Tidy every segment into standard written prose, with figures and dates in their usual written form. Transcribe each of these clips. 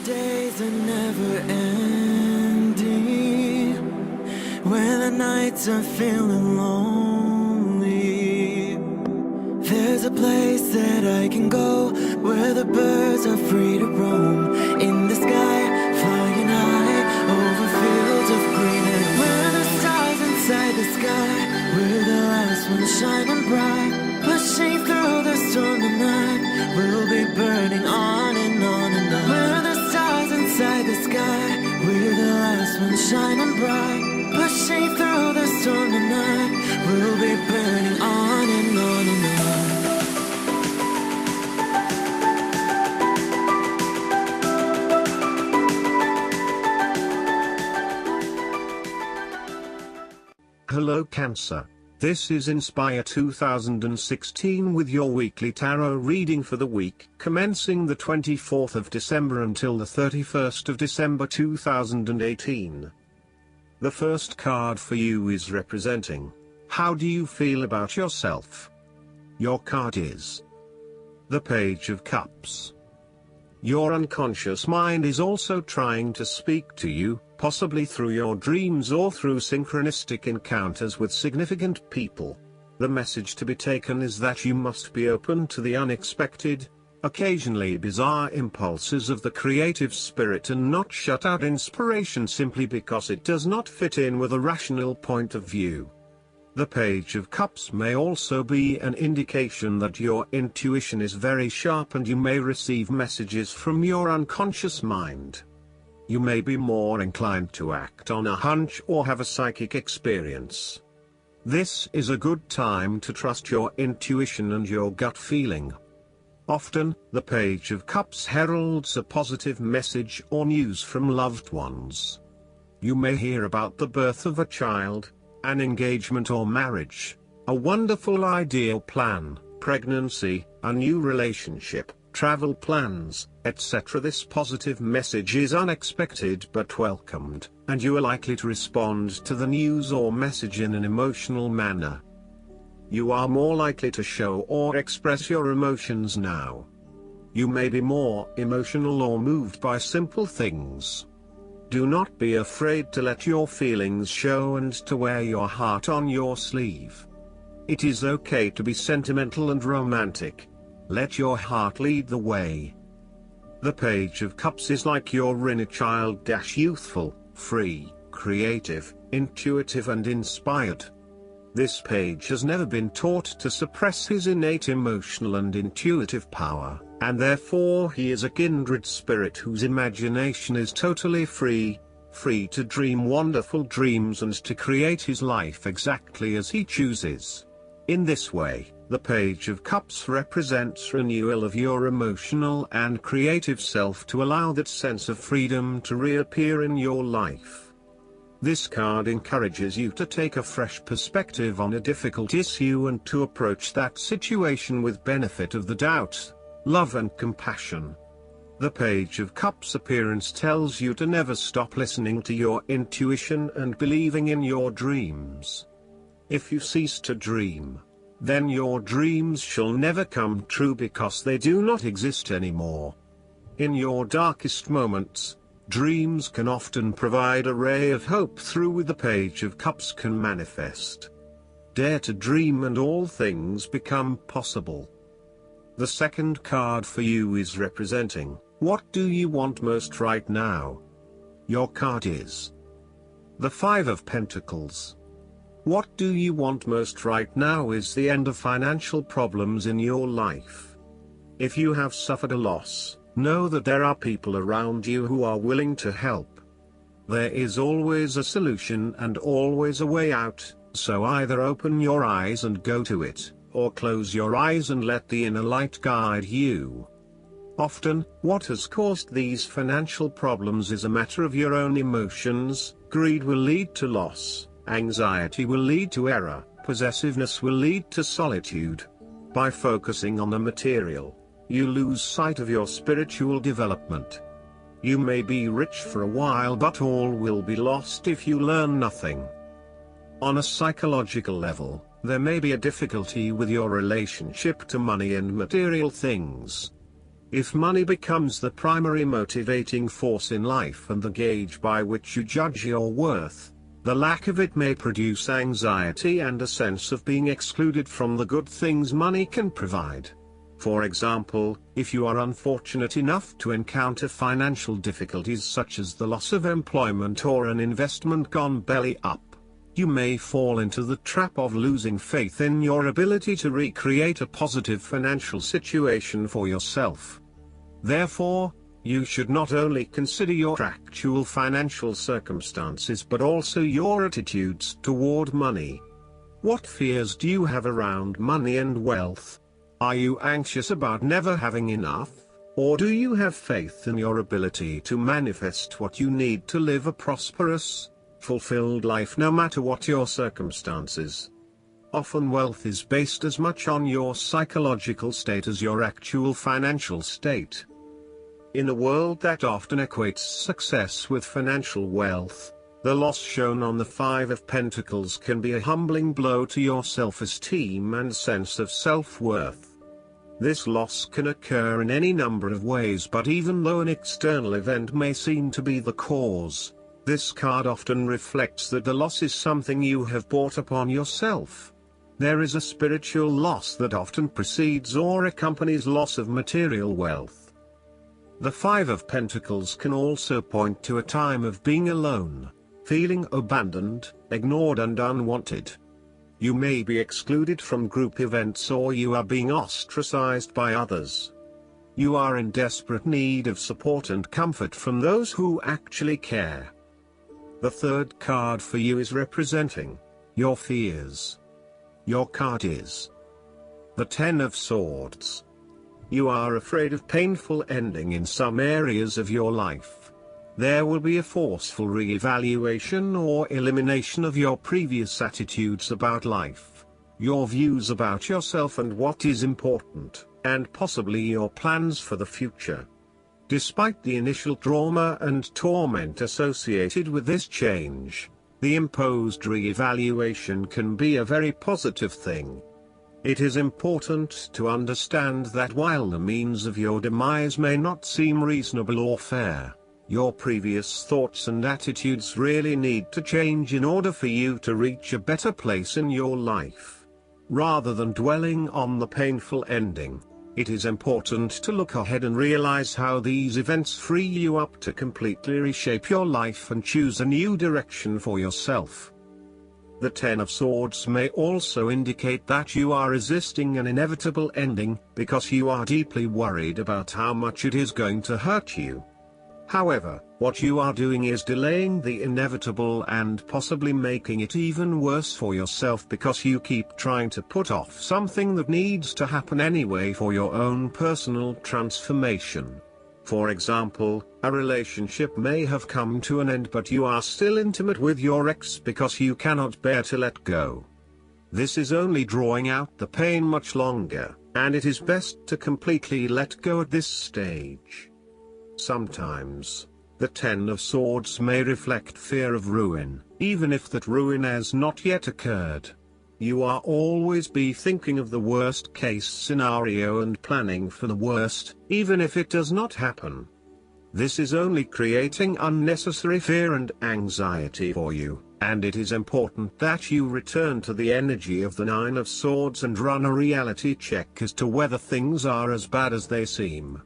days are never ending, when the nights are feeling lonely. There's a place that I can go, where the birds are free to roam, in the sky, flying high, over fields of green. And where the stars inside the sky, where the last one's shining bright, pushing through the storm tonight, we'll be burning on and on and on. Where the stars inside the sky, where the last one's shining bright, pushing through the storm tonight, we'll be burning on and on and on. Hello Cancer. This is Inspire 2016 with your weekly tarot reading for the week commencing the 24th of December until the 31st of December 2018. The first card for you is representing, how do you feel about yourself? Your card is the Page of Cups. Your unconscious mind is also trying to speak to you, possibly through your dreams or through synchronistic encounters with significant people. The message to be taken is that you must be open to the unexpected, occasionally bizarre impulses of the creative spirit and not shut out inspiration simply because it does not fit in with a rational point of view. The Page of Cups may also be an indication that your intuition is very sharp and you may receive messages from your unconscious mind. You may be more inclined to act on a hunch or have a psychic experience. This is a good time to trust your intuition and your gut feeling. Often, the Page of Cups heralds a positive message or news from loved ones. You may hear about the birth of a child, an engagement or marriage, a wonderful ideal plan, pregnancy, a new relationship, travel plans, etc. This positive message is unexpected but welcomed, and you are likely to respond to the news or message in an emotional manner. You are more likely to show or express your emotions now. You may be more emotional or moved by simple things. Do not be afraid to let your feelings show and to wear your heart on your sleeve. It is okay to be sentimental and romantic. Let your heart lead the way. The Page of Cups is like your inner child, youthful, free, creative, intuitive and inspired. This page has never been taught to suppress his innate emotional and intuitive power, and therefore he is a kindred spirit whose imagination is totally free to dream wonderful dreams and to create his life exactly as he chooses. In this way, the Page of Cups represents renewal of your emotional and creative self to allow that sense of freedom to reappear in your life. This card encourages you to take a fresh perspective on a difficult issue and to approach that situation with benefit of the doubt, love and compassion. The Page of Cups appearance tells you to never stop listening to your intuition and believing in your dreams. If you cease to dream, then your dreams shall never come true because they do not exist anymore. In your darkest moments, dreams can often provide a ray of hope through which the Page of Cups can manifest. Dare to dream and all things become possible. The second card for you is representing, what do you want most right now? Your card is the Five of Pentacles. What do you want most right now is the end of financial problems in your life. If you have suffered a loss, know that there are people around you who are willing to help. There is always a solution and always a way out, so either open your eyes and go to it, or close your eyes and let the inner light guide you. Often, what has caused these financial problems is a matter of your own emotions. Greed will lead to loss, anxiety will lead to error, possessiveness will lead to solitude. By focusing on the material, you lose sight of your spiritual development. You may be rich for a while but all will be lost if you learn nothing. On a psychological level, there may be a difficulty with your relationship to money and material things. If money becomes the primary motivating force in life and the gauge by which you judge your worth, the lack of it may produce anxiety and a sense of being excluded from the good things money can provide. For example, if you are unfortunate enough to encounter financial difficulties such as the loss of employment or an investment gone belly up, you may fall into the trap of losing faith in your ability to recreate a positive financial situation for yourself. Therefore, you should not only consider your actual financial circumstances but also your attitudes toward money. What fears do you have around money and wealth? Are you anxious about never having enough, or do you have faith in your ability to manifest what you need to live a prosperous, fulfilled life no matter what your circumstances? Often wealth is based as much on your psychological state as your actual financial state. In a world that often equates success with financial wealth, the loss shown on the Five of Pentacles can be a humbling blow to your self-esteem and sense of self-worth. This loss can occur in any number of ways, but even though an external event may seem to be the cause, this card often reflects that the loss is something you have brought upon yourself. There is a spiritual loss that often precedes or accompanies loss of material wealth. The Five of Pentacles can also point to a time of being alone, feeling abandoned, ignored and unwanted. You may be excluded from group events or you are being ostracized by others. You are in desperate need of support and comfort from those who actually care. The third card for you is representing your fears. Your card is the Ten of Swords. You are afraid of painful ending in some areas of your life. There will be a forceful re-evaluation or elimination of your previous attitudes about life, your views about yourself and what is important, and possibly your plans for the future. Despite the initial trauma and torment associated with this change, the imposed re-evaluation can be a very positive thing. It is important to understand that while the means of your demise may not seem reasonable or fair, your previous thoughts and attitudes really need to change in order for you to reach a better place in your life. Rather than dwelling on the painful ending, it is important to look ahead and realize how these events free you up to completely reshape your life and choose a new direction for yourself. The Ten of Swords may also indicate that you are resisting an inevitable ending because you are deeply worried about how much it is going to hurt you. However, what you are doing is delaying the inevitable and possibly making it even worse for yourself because you keep trying to put off something that needs to happen anyway for your own personal transformation. For example, a relationship may have come to an end but you are still intimate with your ex because you cannot bear to let go. This is only drawing out the pain much longer, and it is best to completely let go at this stage. Sometimes, the Ten of Swords may reflect fear of ruin, even if that ruin has not yet occurred. You are always be thinking of the worst case scenario and planning for the worst, even if it does not happen. This is only creating unnecessary fear and anxiety for you, and it is important that you return to the energy of the Nine of Swords and run a reality check as to whether things are as bad as they seem.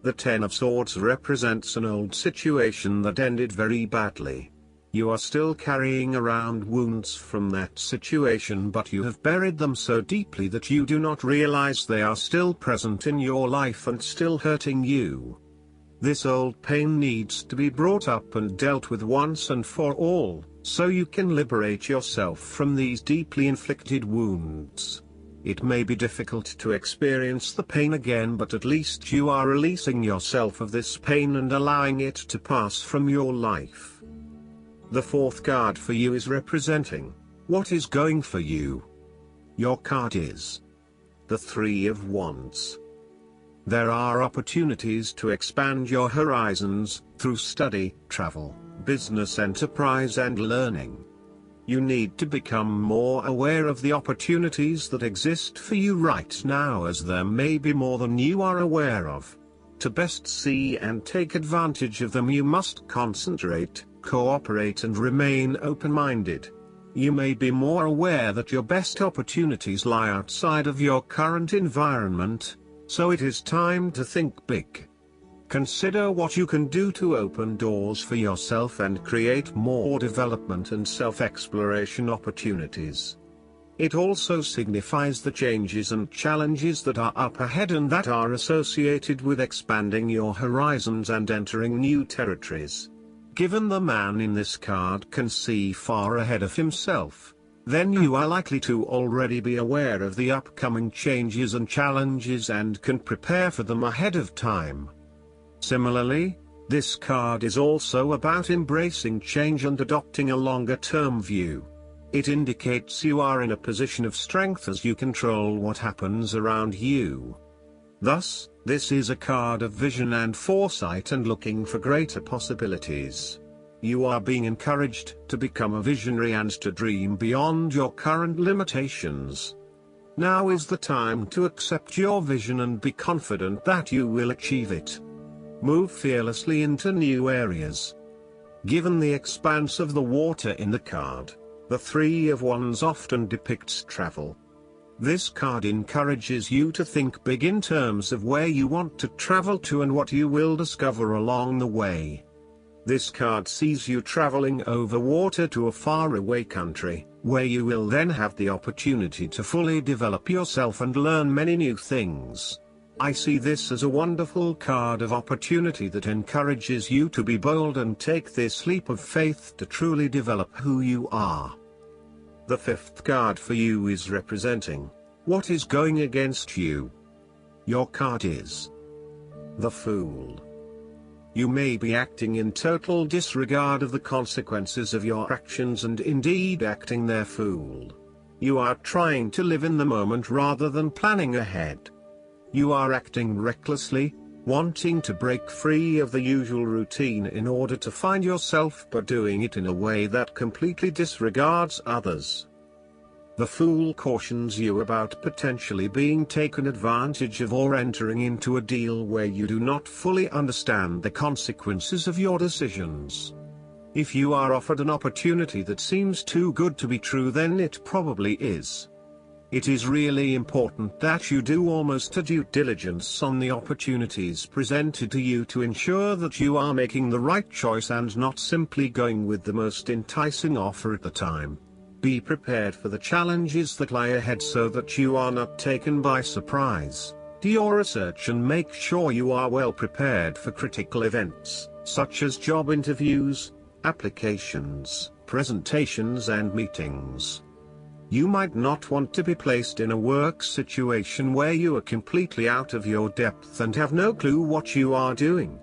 The Ten of Swords represents an old situation that ended very badly. You are still carrying around wounds from that situation, but you have buried them so deeply that you do not realize they are still present in your life and still hurting you. This old pain needs to be brought up and dealt with once and for all, so you can liberate yourself from these deeply inflicted wounds. It may be difficult to experience the pain again, but at least you are releasing yourself of this pain and allowing it to pass from your life. The fourth card for you is representing what is going for you. Your card is the Three of Wands. There are opportunities to expand your horizons through study, travel, business enterprise and learning. You need to become more aware of the opportunities that exist for you right now, as there may be more than you are aware of. To best see and take advantage of them, you must concentrate, cooperate and remain open-minded. You may be more aware that your best opportunities lie outside of your current environment, so it is time to think big. Consider what you can do to open doors for yourself and create more development and self-exploration opportunities. It also signifies the changes and challenges that are up ahead and that are associated with expanding your horizons and entering new territories. Given the man in this card can see far ahead of himself, then you are likely to already be aware of the upcoming changes and challenges and can prepare for them ahead of time. Similarly, this card is also about embracing change and adopting a longer-term view. It indicates you are in a position of strength as you control what happens around you. Thus, this is a card of vision and foresight and looking for greater possibilities. You are being encouraged to become a visionary and to dream beyond your current limitations. Now is the time to accept your vision and be confident that you will achieve it. Move fearlessly into new areas. Given the expanse of the water in the card, the Three of Wands often depicts travel. This card encourages you to think big in terms of where you want to travel to and what you will discover along the way. This card sees you traveling over water to a faraway country, where you will then have the opportunity to fully develop yourself and learn many new things. I see this as a wonderful card of opportunity that encourages you to be bold and take this leap of faith to truly develop who you are. The fifth card for you is representing what is going against you. Your card is the Fool. You may be acting in total disregard of the consequences of your actions and indeed acting their fool. You are trying to live in the moment rather than planning ahead. You are acting recklessly, wanting to break free of the usual routine in order to find yourself, but doing it in a way that completely disregards others. The Fool cautions you about potentially being taken advantage of or entering into a deal where you do not fully understand the consequences of your decisions. If you are offered an opportunity that seems too good to be true, then it probably is. It is really important that you do almost a due diligence on the opportunities presented to you to ensure that you are making the right choice and not simply going with the most enticing offer at the time. Be prepared for the challenges that lie ahead so that you are not taken by surprise. Do your research and make sure you are well prepared for critical events, such as job interviews, applications, presentations and meetings. You might not want to be placed in a work situation where you are completely out of your depth and have no clue what you are doing.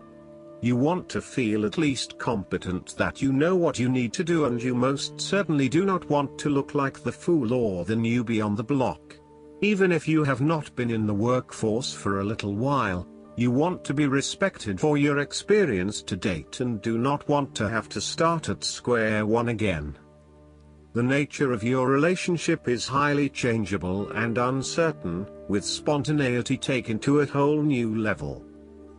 You want to feel at least competent that you know what you need to do, and you most certainly do not want to look like the fool or the newbie on the block. Even if you have not been in the workforce for a little while, you want to be respected for your experience to date and do not want to have to start at square one again. The nature of your relationship is highly changeable and uncertain, with spontaneity taken to a whole new level.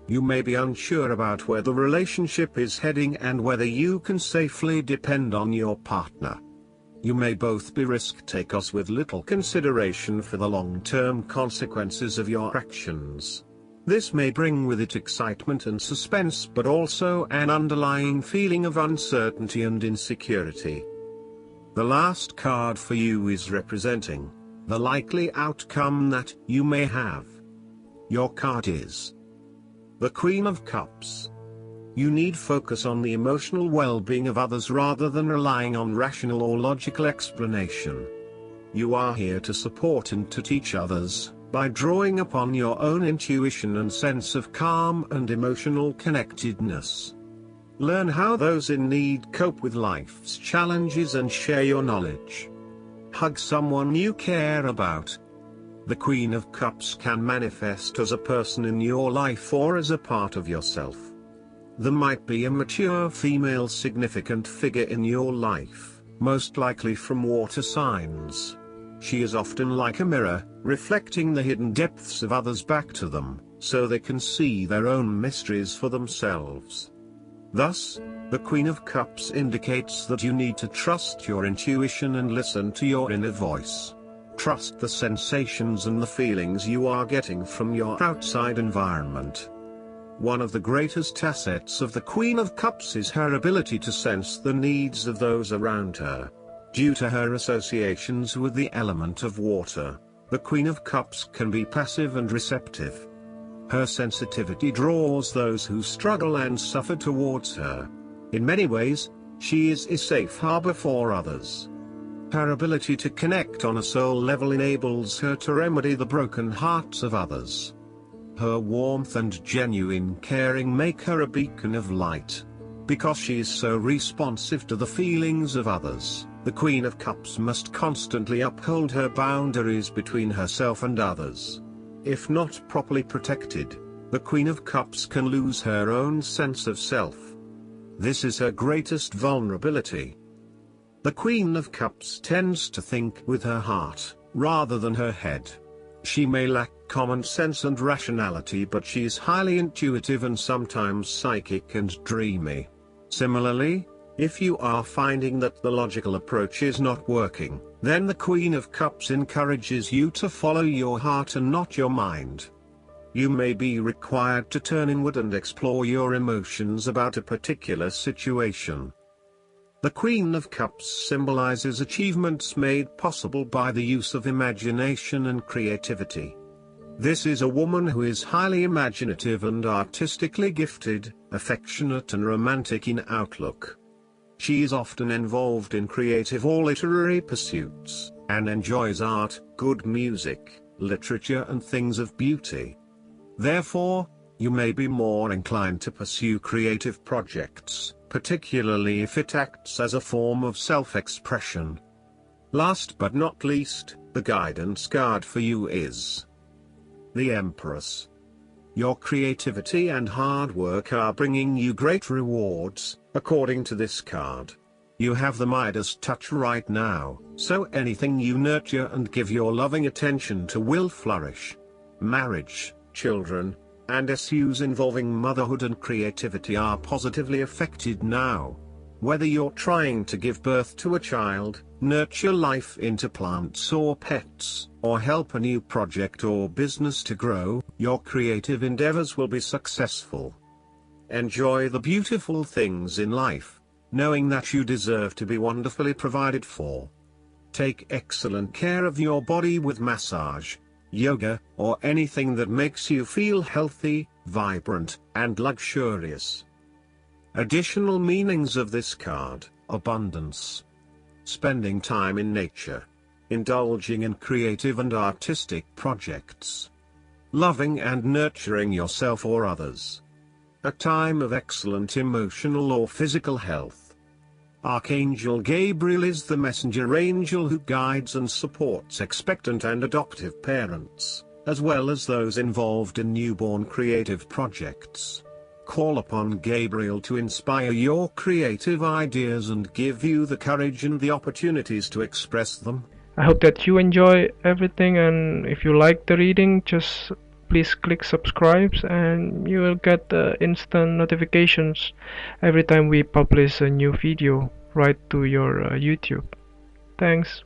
You may be unsure about where the relationship is heading and whether you can safely depend on your partner. You may both be risk takers with little consideration for the long-term consequences of your actions. This may bring with it excitement and suspense, but also an underlying feeling of uncertainty and insecurity. The last card for you is representing the likely outcome that you may have. Your card is the Queen of Cups. You need focus on the emotional well-being of others rather than relying on rational or logical explanation. You are here to support and to teach others, by drawing upon your own intuition and sense of calm and emotional connectedness. Learn how those in need cope with life's challenges and share your knowledge. Hug someone you care about. The Queen of Cups can manifest as a person in your life or as a part of yourself. There might be a mature female significant figure in your life, most likely from water signs. She is often like a mirror, reflecting the hidden depths of others back to them, so they can see their own mysteries for themselves. Thus, the Queen of Cups indicates that you need to trust your intuition and listen to your inner voice. Trust the sensations and the feelings you are getting from your outside environment. One of the greatest assets of the Queen of Cups is her ability to sense the needs of those around her. Due to her associations with the element of water, the Queen of Cups can be passive and receptive. Her sensitivity draws those who struggle and suffer towards her. In many ways, she is a safe harbor for others. Her ability to connect on a soul level enables her to remedy the broken hearts of others. Her warmth and genuine caring make her a beacon of light. Because she is so responsive to the feelings of others, the Queen of Cups must constantly uphold her boundaries between herself and others. If not properly protected, the Queen of Cups can lose her own sense of self. This is her greatest vulnerability. The Queen of Cups tends to think with her heart, rather than her head. She may lack common sense and rationality, but she is highly intuitive and sometimes psychic and dreamy. Similarly, if you are finding that the logical approach is not working, then the Queen of Cups encourages you to follow your heart and not your mind. You may be required to turn inward and explore your emotions about a particular situation. The Queen of Cups symbolizes achievements made possible by the use of imagination and creativity. This is a woman who is highly imaginative and artistically gifted, affectionate and romantic in outlook. She is often involved in creative or literary pursuits, and enjoys art, good music, literature and things of beauty. Therefore, you may be more inclined to pursue creative projects, particularly if it acts as a form of self-expression. Last but not least, the guidance card for you is the Empress. Your creativity and hard work are bringing you great rewards, according to this card. You have the Midas touch right now, so anything you nurture and give your loving attention to will flourish. Marriage, children, and issues involving motherhood and creativity are positively affected now. Whether you're trying to give birth to a child, nurture life into plants or pets, or help a new project or business to grow, your creative endeavors will be successful. Enjoy the beautiful things in life, knowing that you deserve to be wonderfully provided for. Take excellent care of your body with massage, yoga, or anything that makes you feel healthy, vibrant, and luxurious. Additional meanings of this card: abundance, spending time in nature, indulging in creative and artistic projects, loving and nurturing yourself or others, a time of excellent emotional or physical health. Archangel Gabriel is the messenger angel who guides and supports expectant and adoptive parents, as well as those involved in newborn creative projects. Call upon Gabriel to inspire your creative ideas and give you the courage and the opportunities to express them. I hope that you enjoy everything, and if you like the reading, just please click subscribe and you will get instant notifications every time we publish a new video right to your YouTube. Thanks.